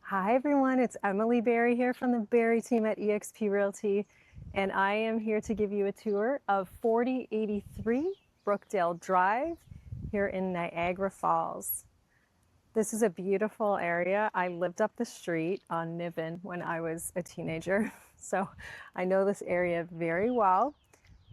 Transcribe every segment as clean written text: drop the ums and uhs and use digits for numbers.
Hi everyone, it's Emily Barry here from the Barry team at eXp Realty, and I am here to give you a tour of 4083 Brookdale Drive here in Niagara Falls. This is a beautiful area. I lived up the street on Niven when I was a teenager, so I know this area very well.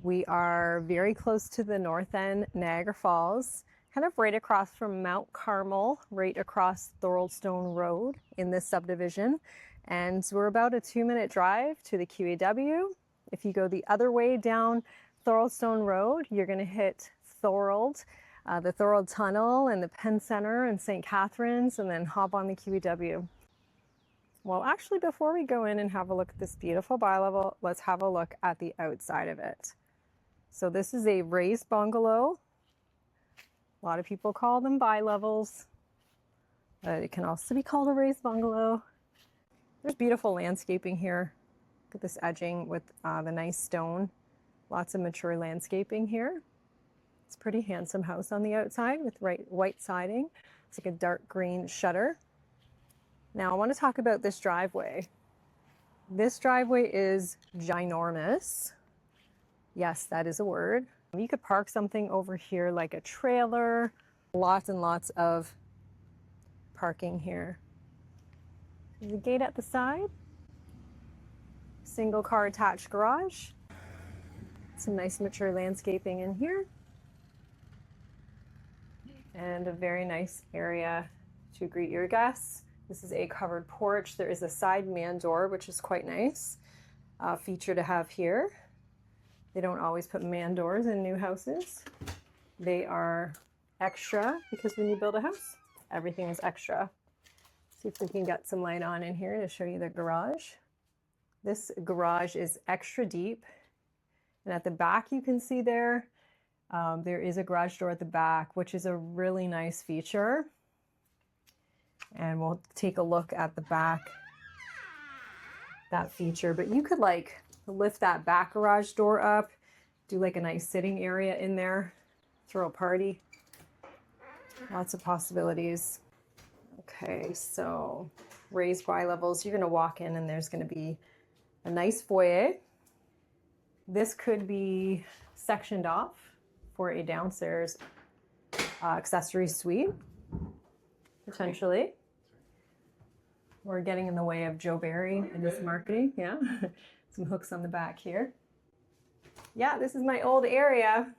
We are very close to the north end, Niagara Falls, kind of right across from Mount Carmel, right across Thoroldstone Road in this subdivision. And we're about a 2-minute drive to the QEW. If you go the other way down Thoroldstone Road, you're going to hit Thorold, the Thorold Tunnel and the Penn Center and St. Catharines, and then hop on the QEW. Well, actually, before we go in and have a look at this beautiful bi-level, let's have a look at the outside of it. So this is a raised bungalow. A lot of people call them bi-levels. It can also be called a raised bungalow. There's beautiful landscaping here. Look at this edging with the nice stone. Lots of mature landscaping here. It's a pretty handsome house on the outside with white siding. It's like a dark green shutter. Now I want to talk about this driveway. This driveway is ginormous. Yes, that is a word. You could park something over here like a trailer. Lots and lots of parking here. There's a gate at the side. Single car attached garage. Some nice mature landscaping in here. And a very nice area to greet your guests. This is a covered porch. There is a side man door, which is quite nice feature to have here. They don't always put man doors in new houses. They are extra because when you build a house, everything is extra. See if we can get some light on in here to show you the garage. This garage is extra deep. And at the back, you can see there is a garage door at the back, which is a really nice feature. And we'll take a look at the back, that feature. But you could like lift that back garage door up, do like a nice sitting area in there, throw a party. Lots of possibilities. Okay, so raised bi-levels. You're gonna walk in and there's gonna be a nice foyer. This could be sectioned off for a downstairs accessory suite, potentially. We're getting in the way of Joe Barry and his marketing, yeah. Some hooks on the back here. Yeah, this is my old area.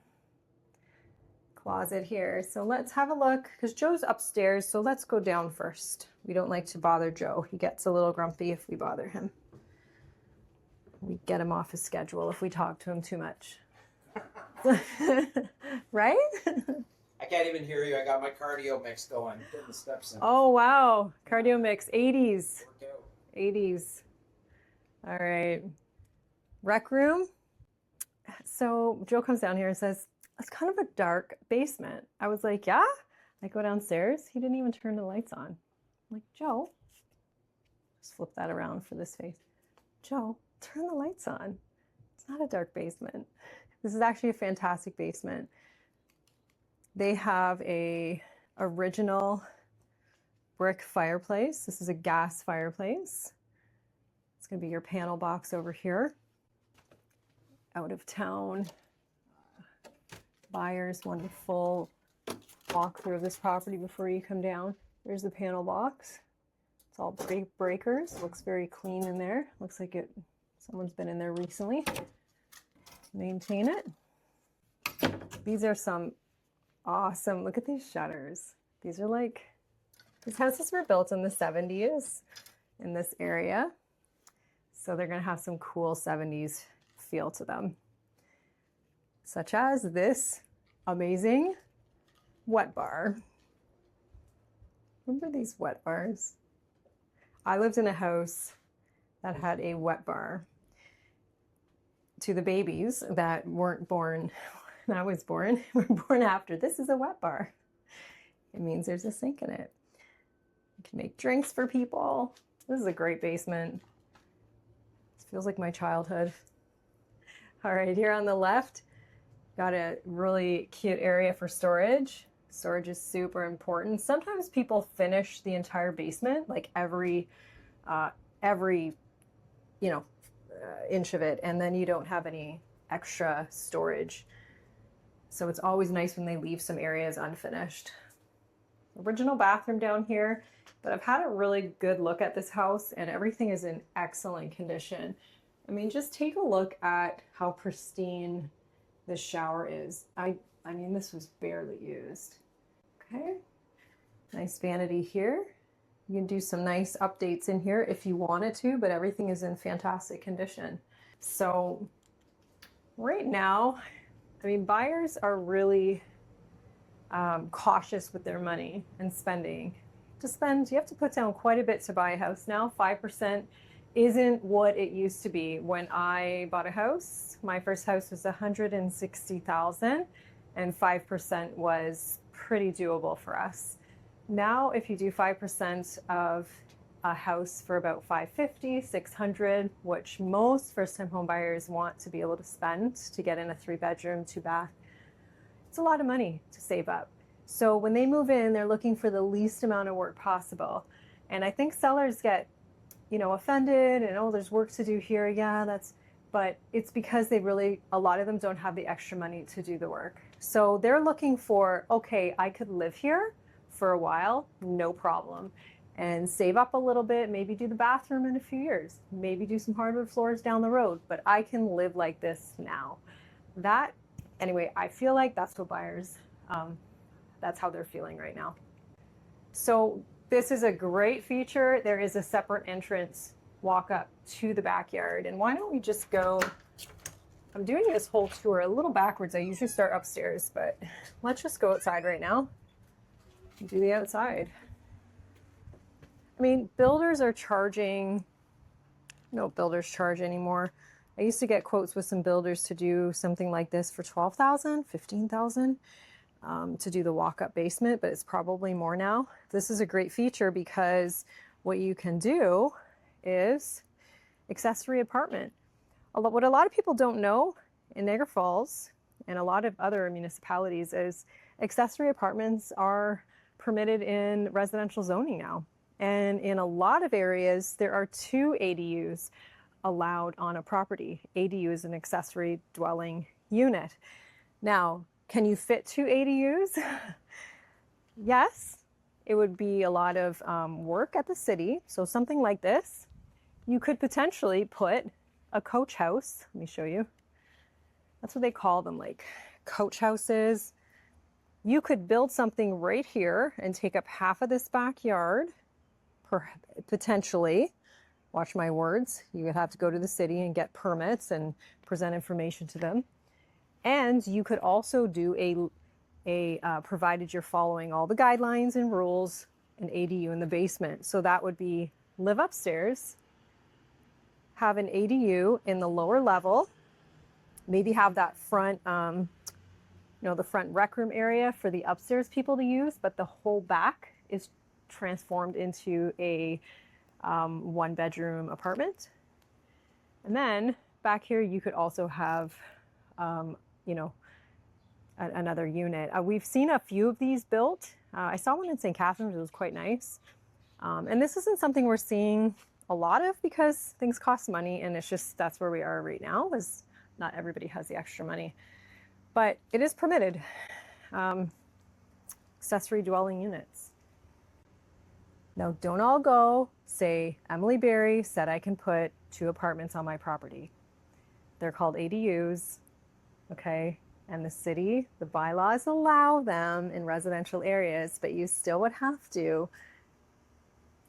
Closet here. So let's have a look, because Joe's upstairs, so let's go down first. We don't like to bother Joe. He gets a little grumpy if we bother him. We get him off his schedule if we talk to him too much. Right? I can't even hear you. I got my cardio mix going. Getting the steps in. Oh, wow. Cardio mix. 80s. 80s. All right. Rec room. So Joe comes down here and says, it's kind of a dark basement. I was like, yeah? I go downstairs. He didn't even turn the lights on. I'm like, Joe, just flip that around for this face. Joe, turn the lights on. It's not a dark basement. This is actually a fantastic basement. They have a original brick fireplace. This is a gas fireplace. It's going to be your panel box over here. Out of town buyers want a full walkthrough of this property before you come down. There's the panel box. It's all breakers. Looks very clean in there. Looks like someone's been in there recently. Maintain it. These are some awesome, look at these shutters. These houses were built in the 70s in this area. So they're gonna have some cool 70s feel to them. Such as this amazing wet bar. Remember these wet bars? I lived in a house that had a wet bar. To the babies that weren't born when I was born, were born after, this is a wet bar. It means there's a sink in it. You can make drinks for people. This is a great basement. This feels like my childhood. All right, here on the left, got a really cute area for storage. Storage is super important. Sometimes people finish the entire basement, like every inch of it, and then you don't have any extra storage. So it's always nice when they leave some areas unfinished. Original bathroom down here, but I've had a really good look at this house and everything is in excellent condition. I mean, just take a look at how pristine this shower is. I mean, this was barely used. Okay, nice vanity here. You can do some nice updates in here if you wanted to, but everything is in fantastic condition. So right now, I mean, buyers are really cautious with their money and spending. You have to put down quite a bit to buy a house now. 5% isn't what it used to be. When I bought a house, my first house was $160,000 and 5% was pretty doable for us. Now, if you do 5% of a house for about $550, $600, which most first-time home buyers want to be able to spend to get in a 3-bedroom, 2-bath, it's a lot of money to save up. So when they move in, they're looking for the least amount of work possible. And I think sellers get, offended and, oh, there's work to do here. Yeah, but it's because a lot of them don't have the extra money to do the work. So they're looking for, okay, I could live here for a while, no problem, and save up a little bit, maybe do the bathroom in a few years, maybe do some hardwood floors down the road, but I can live like this now. Anyway, I feel like that's what buyers, that's how they're feeling right now. So this is a great feature. There is a separate entrance walk up to the backyard. And why don't we just go, I'm doing this whole tour a little backwards. I usually start upstairs, but let's just go outside right now and do the outside. I mean, builders are charging, no builders charge anymore. I used to get quotes with some builders to do something like this for $12,000, $15,000 to do the walk-up basement, but it's probably more now. This is a great feature because what you can do is accessory apartment. What a lot of people don't know in Niagara Falls and a lot of other municipalities is accessory apartments are permitted in residential zoning now. And in a lot of areas, there are 2 ADUs allowed on a property. ADU is an accessory dwelling unit. Now, can you fit 2 ADUs? Yes, it would be a lot of work at the city. So something like this, you could potentially put a coach house. Let me show you. That's what they call them, like coach houses. You could build something right here and take up half of this backyard, potentially. Watch my words. You would have to go to the city and get permits and present information to them. And you could also do provided you're following all the guidelines and rules, an ADU in the basement. So that would be live upstairs, have an ADU in the lower level, maybe have that front, the front rec room area for the upstairs people to use, but the whole back is transformed into a 1-bedroom apartment. And then back here, you could also have, another unit. We've seen a few of these built. I saw one in St. Catharines. It was quite nice. And this isn't something we're seeing a lot of because things cost money, and it's just that's where we are right now. Is not everybody has the extra money, but it is permitted. Accessory dwelling units. Now, don't all go say, Emily Berry said I can put 2 apartments on my property. They're called ADUs, okay? And the city, the bylaws allow them in residential areas, but you still would have to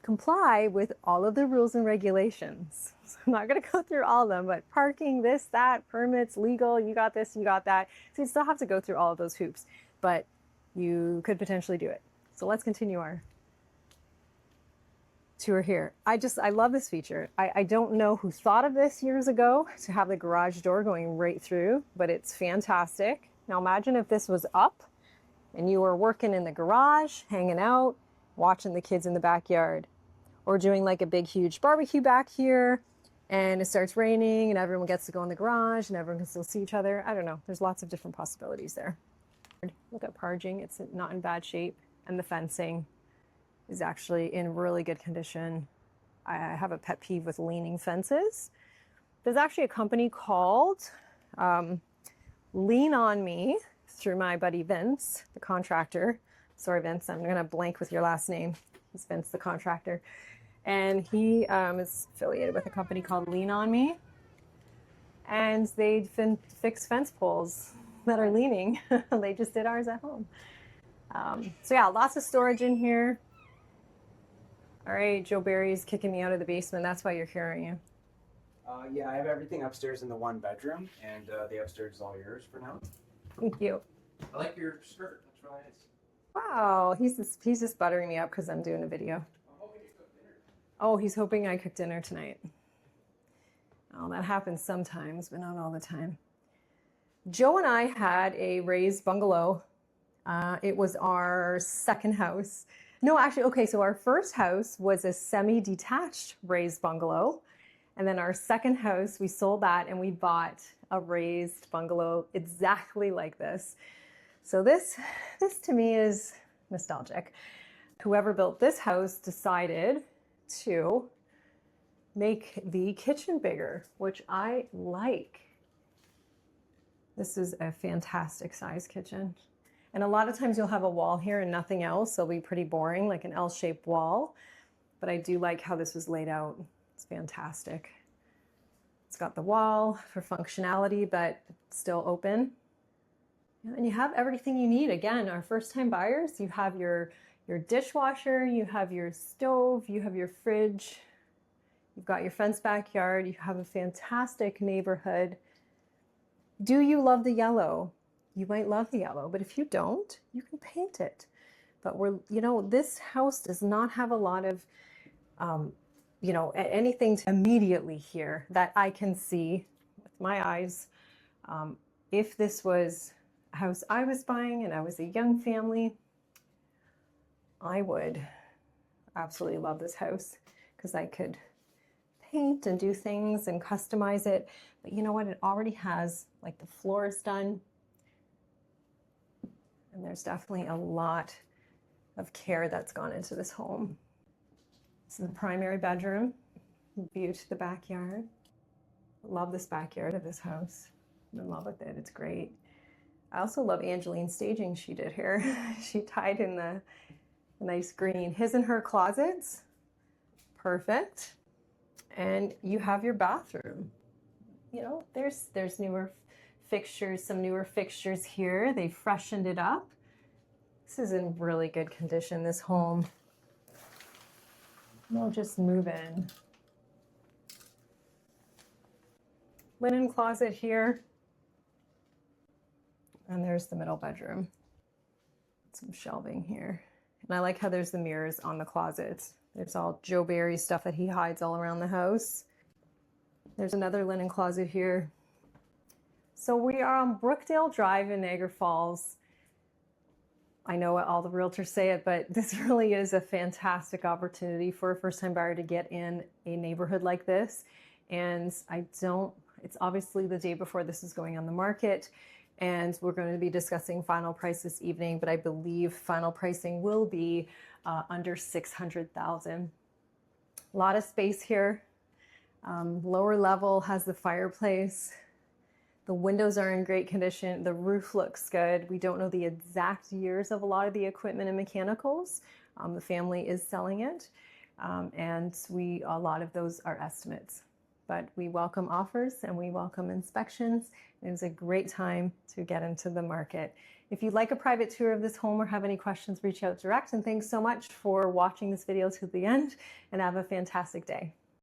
comply with all of the rules and regulations. So I'm not gonna go through all of them, but parking, this, that, permits, legal, you got this, you got that. So you still have to go through all of those hoops, but you could potentially do it. So let's continue our tour here. I love this feature. I don't know who thought of this years ago to have the garage door going right through, but it's fantastic. Now imagine if this was up and you were working in the garage, hanging out, watching the kids in the backyard, or doing like a big, huge barbecue back here, and it starts raining and everyone gets to go in the garage and everyone can still see each other. I don't know. There's lots of different possibilities there. Look at parging, it's not in bad shape, and the fencing is actually in really good condition. I have a pet peeve with leaning fences. There's actually a company called Lean On Me through my buddy Vince, the contractor. Sorry, Vince, I'm gonna blank with your last name. It's Vince, the contractor. And he is affiliated with a company called Lean On Me. And they fix fence poles that are leaning. They just did ours at home. So yeah, lots of storage in here. All right, Joe Barry's kicking me out of the basement. That's why you're hearing him. Yeah, I have everything upstairs in the one bedroom, and the upstairs is all yours for now. Thank you. I like your skirt. That's really nice. Wow, he's just buttering me up because I'm doing a video. I'm hoping you cook dinner. Oh, he's hoping I cook dinner tonight. Oh, that happens sometimes, but not all the time. Joe and I had a raised bungalow. It was our second house. No, actually, okay, so our first house was a semi-detached raised bungalow. And then our second house, we sold that and we bought a raised bungalow exactly like this. So this to me is nostalgic. Whoever built this house decided to make the kitchen bigger, which I like. This is a fantastic size kitchen. And a lot of times you'll have a wall here and nothing else. It'll be pretty boring, like an L-shaped wall. But I do like how this was laid out. It's fantastic. It's got the wall for functionality, but still open. And you have everything you need. Again, our first-time buyers, you have your dishwasher, you have your stove, you have your fridge, you've got your fenced backyard, you have a fantastic neighborhood. Do you love the yellow? You might love the yellow, but if you don't, you can paint it. But this house does not have a lot of, anything immediately here that I can see with my eyes. If this was a house I was buying and I was a young family, I would absolutely love this house because I could paint and do things and customize it. But you know what? It already has, like, the floor is done. And there's definitely a lot of care that's gone into this home. This is the primary bedroom, view to the backyard. Love this backyard of this house. I'm in love with it, it's great. I also love Angeline's staging she did here. She tied in the nice green. His and her closets, perfect. And you have your bathroom. There's newer fixtures, some newer fixtures here. They freshened it up. This is in really good condition, this home. We'll just move in. Linen closet here. And there's the middle bedroom. Some shelving here. And I like how there's the mirrors on the closets. There's all Joe Barry stuff that he hides all around the house. There's another linen closet here. So we are on Brookdale Drive in Niagara Falls. I know all the realtors say it, but this really is a fantastic opportunity for a first-time buyer to get in a neighborhood like this. And it's obviously the day before this is going on the market, and we're going to be discussing final price this evening, but I believe final pricing will be under $600,000. A lot of space here. Lower level has the fireplace. The windows are in great condition. The roof looks good. We don't know the exact years of a lot of the equipment and mechanicals. The family is selling it, and a lot of those are estimates. But we welcome offers and we welcome inspections. It was a great time to get into the market. If you'd like a private tour of this home or have any questions, reach out direct. And thanks so much for watching this video to the end, and have a fantastic day.